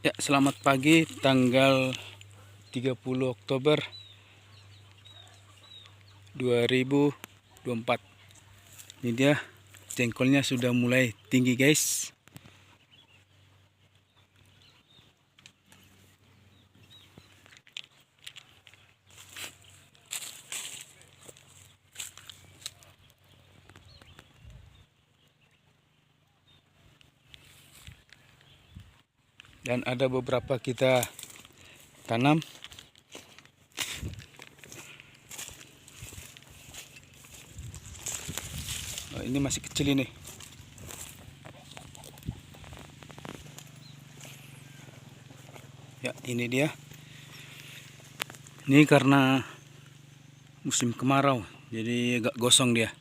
Ya, selamat pagi tanggal 30 Oktober 2024. Ini dia jengkolnya sudah mulai tinggi, guys. Dan ada beberapa kita tanam. Oh, ini masih kecil ini. Ya, ini dia. Ini karena musim kemarau, jadi agak gosong dia.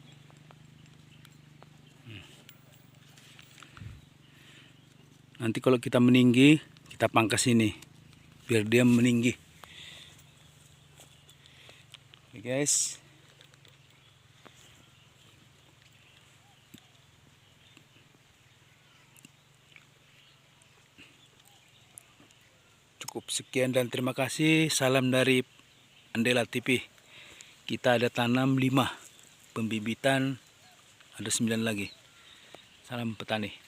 Nanti kalau kita meninggi, kita pangkas ini biar dia meninggi. Oke, guys. Cukup sekian dan terima kasih. Salam dari Andela TV. Kita ada tanam 5, pembibitan ada 9 lagi. Salam petani.